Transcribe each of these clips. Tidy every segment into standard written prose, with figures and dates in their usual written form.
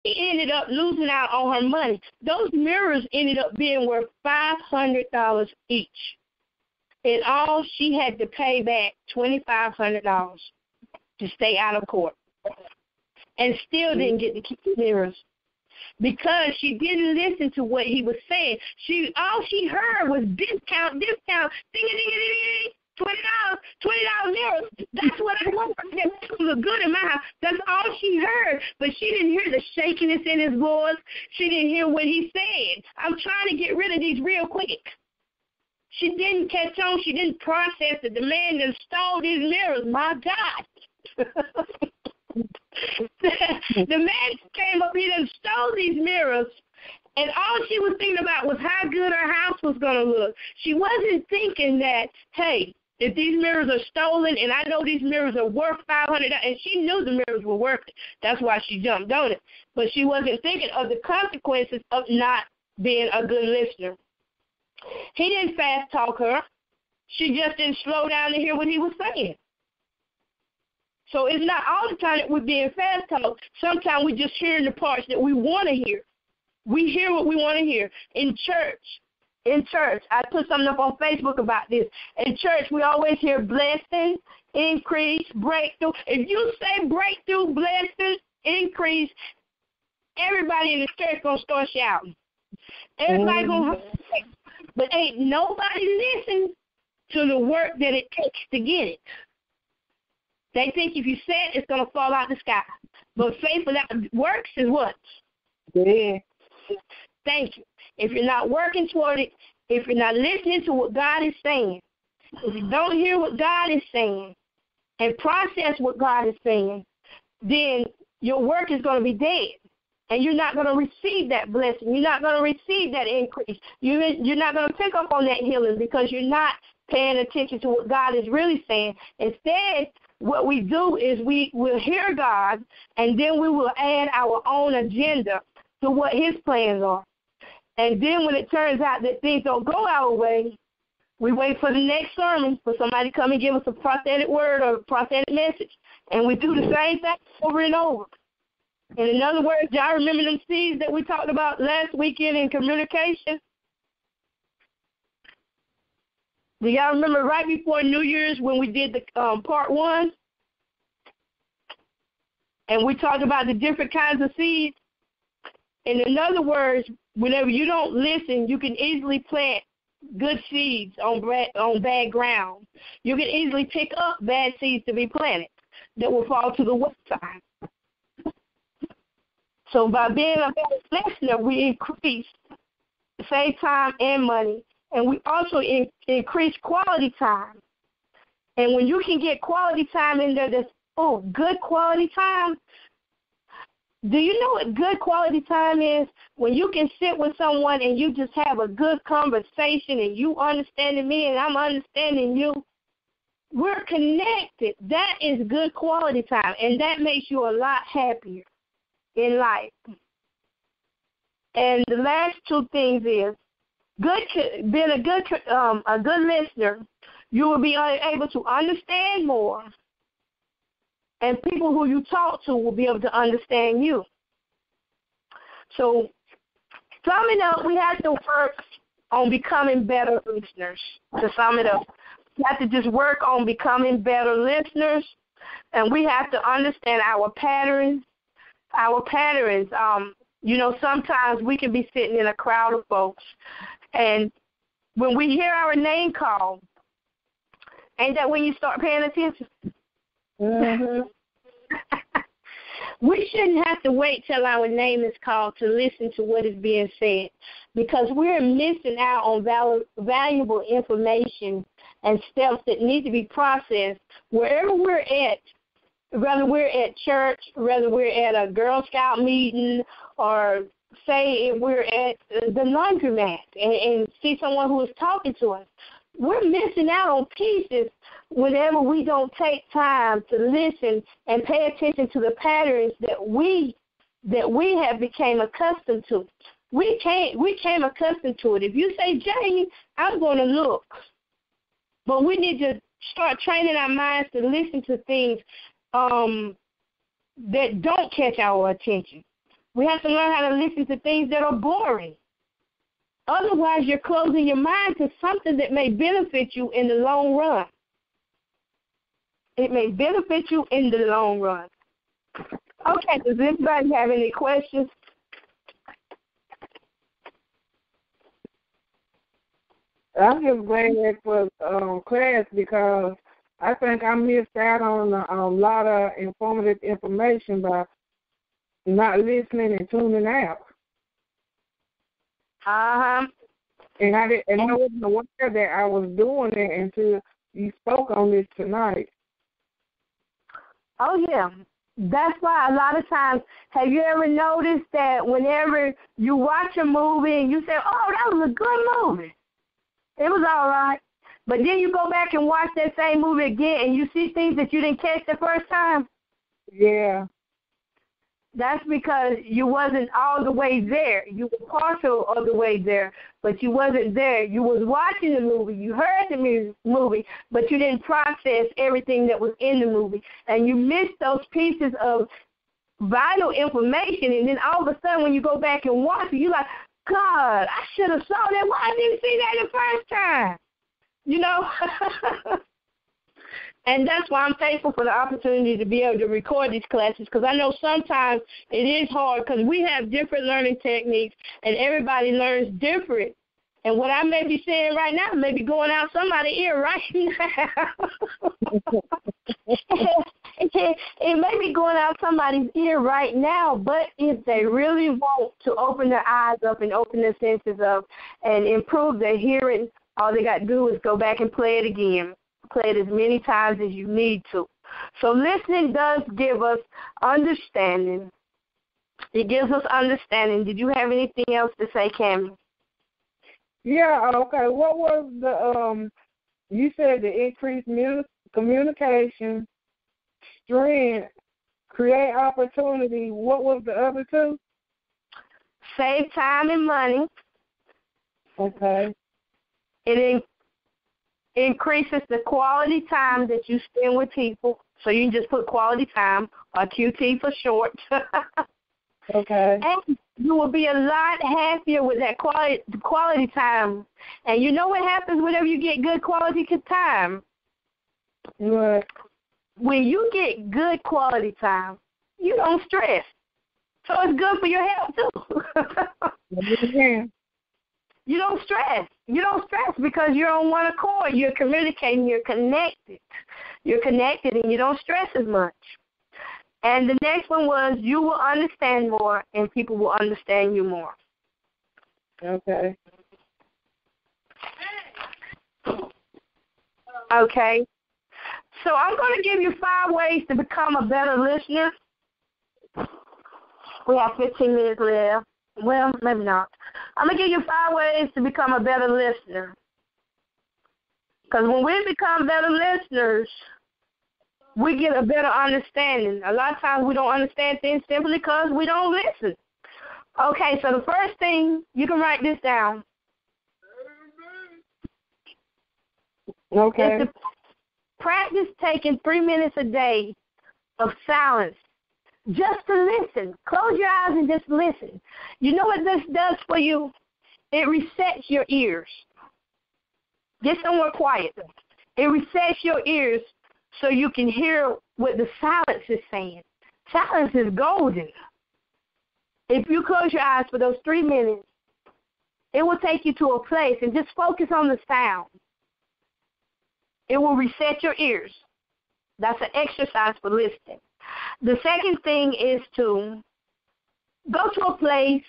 she ended up losing out on her money. Those mirrors ended up being worth $500 each. And all she had to pay back $2,500 to stay out of court. And still didn't get to keep the mirrors. Because she didn't listen to what he was saying. All she heard was discount, ding-a-ding-a-ding, $20 mirrors. That's what I want. That look good in my house. That's all she heard. But she didn't hear the shakiness in his voice. She didn't hear what he said. I'm trying to get rid of these real quick. She didn't catch on. She didn't process it. The man installed these mirrors. My God. The man came up, he done stole these mirrors, and all she was thinking about was how good her house was going to look. She wasn't thinking that, hey, if these mirrors are stolen, and I know these mirrors are worth $500, and she knew the mirrors were worth it. That's why she jumped on it. But she wasn't thinking of the consequences of not being a good listener. He didn't fast talk her. She just didn't slow down to hear what he was saying. So it's not all the time that we're being fast talked. Sometimes we're just hearing the parts that we want to hear. We hear what we want to hear. In church, I put something up on Facebook about this. In church, we always hear blessing, increase, breakthrough. If you say breakthrough, blessing, increase, everybody in the church is going to start shouting. Everybody going to, but ain't nobody listen to the work that it takes to get it. They think if you say it, it's going to fall out the sky. But faith without works is what? Yeah. Thank you. If you're not working toward it, if you're not listening to what God is saying, if you don't hear what God is saying and process what God is saying, then your work is going to be dead. And you're not going to receive that blessing. You're not going to receive that increase. You're not going to pick up on that healing because you're not paying attention to what God is really saying. Instead, what we do is we will hear God, and then we will add our own agenda to what his plans are. And then when it turns out that things don't go our way, we wait for the next sermon for somebody to come and give us a prophetic word or a prophetic message. And we do the same thing over and over. And in other words, y'all remember them seeds that we talked about last weekend in communication? Do y'all remember right before New Year's when we did the part one? And we talked about the different kinds of seeds. And in other words, whenever you don't listen, you can easily plant good seeds on bad ground. You can easily pick up bad seeds to be planted that will fall to the wayside. So by being a better listener, we increase, save time and money. And we also increase quality time. And when you can get quality time in there, good quality time. Do you know what good quality time is? When you can sit with someone and you just have a good conversation and you understanding me and I'm understanding you. We're connected. That is good quality time, and that makes you a lot happier in life. And the last two things is, being a good listener, you will be able to understand more, and people who you talk to will be able to understand you. So, summing up, we have to work on becoming better listeners. To sum it up, we have to just work on becoming better listeners, and we have to understand our patterns. Sometimes we can be sitting in a crowd of folks, and when we hear our name called, ain't that when you start paying attention? Mm-hmm. We shouldn't have to wait till our name is called to listen to what is being said, because we're missing out on valuable information and steps that need to be processed wherever we're at. Whether we're at church, whether we're at a Girl Scout meeting, or say if we're at the laundromat and see someone who is talking to us, we're missing out on pieces whenever we don't take time to listen and pay attention to the patterns that we have become accustomed to. We came accustomed to it. If you say, Jane, I'm going to look. But we need to start training our minds to listen to things that don't catch our attention. We have to learn how to listen to things that are boring. Otherwise, you're closing your mind to something that may benefit you in the long run. It may benefit you in the long run. Okay, does anybody have any questions? I'm just glad for class because I think I missed out on a lot of informative information by not listening and tuning out. And I wasn't aware that I was doing it until you spoke on this tonight. Oh, yeah. That's why a lot of times, have you ever noticed that whenever you watch a movie and you say, oh, that was a good movie, it was all right, but then you go back and watch that same movie again and you see things that you didn't catch the first time? Yeah. That's because you wasn't all the way there. You were partial of the way there, but you wasn't there. You was watching the movie. You heard the movie, but you didn't process everything that was in the movie. And you missed those pieces of vital information. And then all of a sudden when you go back and watch it, you're like, God, I should have saw that. Why I didn't see that the first time? You know? And that's why I'm thankful for the opportunity to be able to record these classes, because I know sometimes it is hard because we have different learning techniques and everybody learns different. And what I may be saying right now may be going out somebody's ear right now. It may be going out somebody's ear right now, but if they really want to open their eyes up and open their senses up and improve their hearing, all they got to do is go back and play it again. Play it as many times as you need to. So listening does give us understanding. It gives us understanding. Did you have anything else to say, Cammie? Yeah, okay. What was the, you said the increased communication, strength, create opportunity. What was the other two? Save time and money. Okay. It increases the quality time that you spend with people. So you can just put quality time, or QT for short. Okay. And you will be a lot happier with that quality time. And you know what happens whenever you get good quality time? What? When you get good quality time, you don't stress. So it's good for your health, too. Yeah. You don't stress. You don't stress because you're on one accord. You're communicating. You're connected. You're connected, and you don't stress as much. And the next one was you will understand more, and people will understand you more. Okay. Okay. So I'm going to give you 5 ways to become a better listener. We have 15 minutes left. Well, maybe not. I'm going to give you 5 ways to become a better listener. Because when we become better listeners, we get a better understanding. A lot of times we don't understand things simply because we don't listen. Okay, so the first thing, you can write this down. Okay. Is to practice taking 3 minutes a day of silence just to listen. Close your eyes and just listen. You know what this does for you? It resets your ears. Get somewhere quiet. It resets your ears so you can hear what the silence is saying. Silence is golden. If you close your eyes for those 3 minutes, it will take you to a place and just focus on the sound. It will reset your ears. That's an exercise for listening. The second thing is to go to a place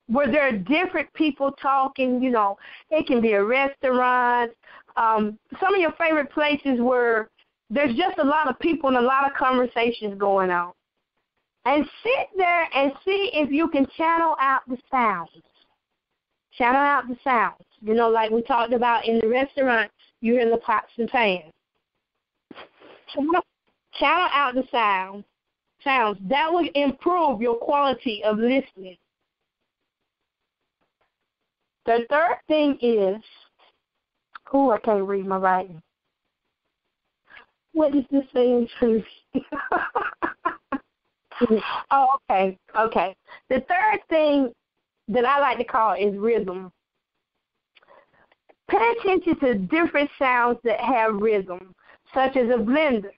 where there are different people talking. You know, it can be a restaurant, some of your favorite places where there's just a lot of people and a lot of conversations going on. And sit there and see if you can channel out the sounds. Channel out the sounds. You know, like we talked about in the restaurant, you hear the pots and pans. Channel out the sounds. That will improve your quality of listening. The third thing is, I can't read my writing. What is this saying to me? Oh, okay, okay. The third thing that I like to call is rhythm. Pay attention to different sounds that have rhythm, such as a blender.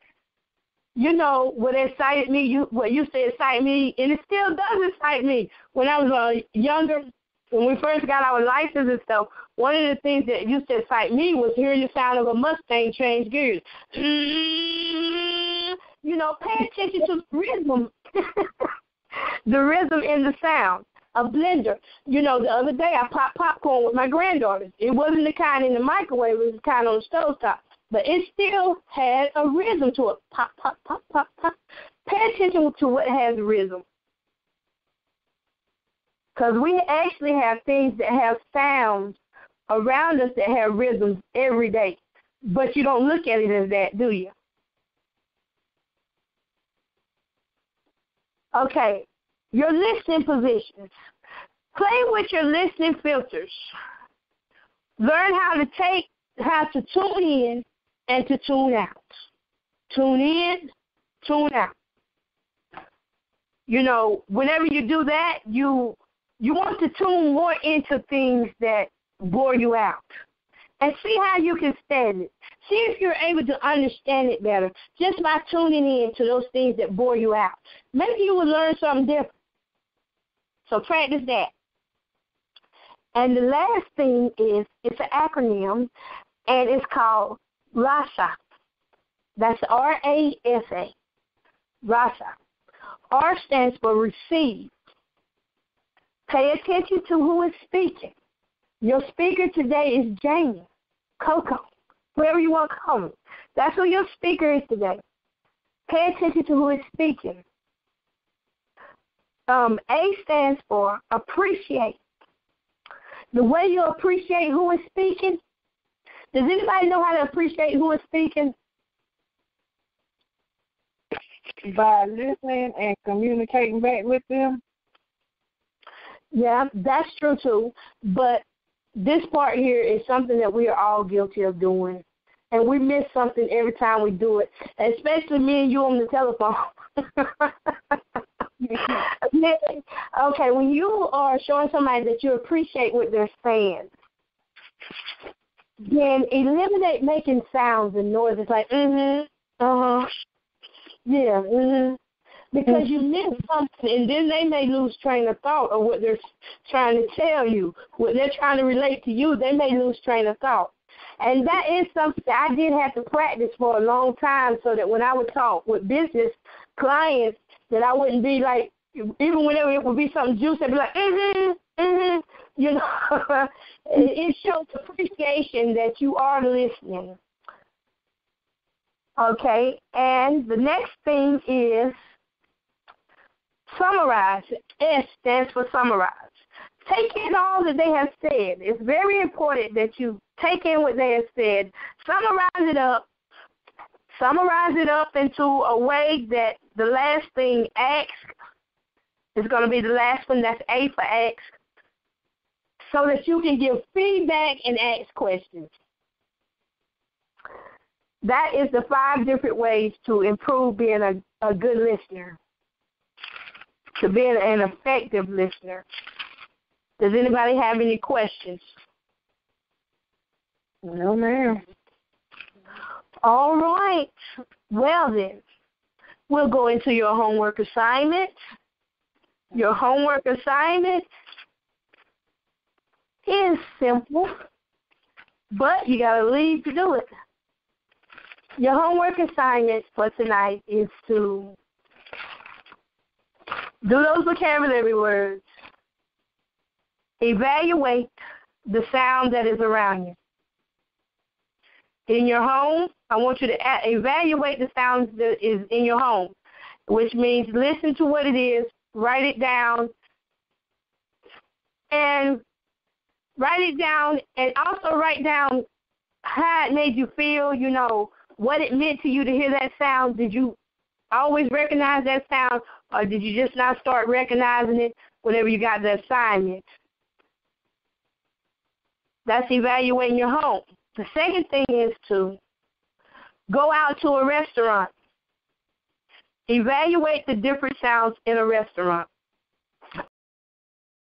You know, what excited me, what used to excite me, and it still does excite me. When I was younger, when we first got our license and stuff, one of the things that used to excite me was hearing the sound of a Mustang change gears. You know, pay attention to the rhythm, the rhythm in the sound. A blender. You know, the other day I popped popcorn with my granddaughters. It wasn't the kind in the microwave. It was the kind on the stovetop. But it still had a rhythm to it. Pop, pop, pop, pop, pop. Pay attention to what has rhythm. Because we actually have things that have sounds around us that have rhythms every day. But you don't look at it as that, do you? Okay, your listening positions. Play with your listening filters. Learn how to tune in and to tune out. Tune in, tune out. You know, whenever you do that, you want to tune more into things that bore you out. And see how you can stand it. See if you're able to understand it better just by tuning in to those things that bore you out. Maybe you will learn something different. So practice that. And the last thing is, it's an acronym, and it's called RASA. That's R-A-S-A. RASA. R stands for receive. Pay attention to who is speaking. Your speaker today is Jamie, Coco, whoever you want to call me. That's who your speaker is today. Pay attention to who is speaking. A stands for appreciate. The way you appreciate who is speaking, does anybody know how to appreciate who is speaking? By listening and communicating back with them. Yeah, that's true too. But this part here is something that we are all guilty of doing. And we miss something every time we do it, especially me and you on the telephone. Okay, when you are showing somebody that you appreciate what they're saying, then eliminate making sounds and noises like, yeah, because you miss something, and then they may lose train of thought of what they're trying to tell you. What they're trying to relate to you, they may lose train of thought. And that is something I did have to practice for a long time so that when I would talk with business clients, that I wouldn't be like, even whenever it would be something juicy, I'd be like, you know. It shows appreciation that you are listening. Okay, and the next thing is summarize. S stands for summarize. Take in all that they have said. It's very important that you take in what they have said. Summarize it up. Summarize it up into a way that the last thing, ask, is going to be the last one. That's A for ask. So that you can give feedback and ask questions. That is the 5 different ways to improve being a good listener, to being an effective listener. Does anybody have any questions? No, ma'am. All right. Well, then, we'll go into your homework assignment. Your homework assignment is simple, but you got to leave to do it. Your homework assignment for tonight is to do those vocabulary words. Evaluate the sound that is around you. In your home, I want you to evaluate the sounds that is in your home, which means listen to what it is, write it down, and also write down how it made you feel, you know, what it meant to you to hear that sound. Did you always recognize that sound, or did you just not start recognizing it whenever you got the assignment? That's evaluating your home. The second thing is to go out to a restaurant Evaluate the different sounds in a restaurant.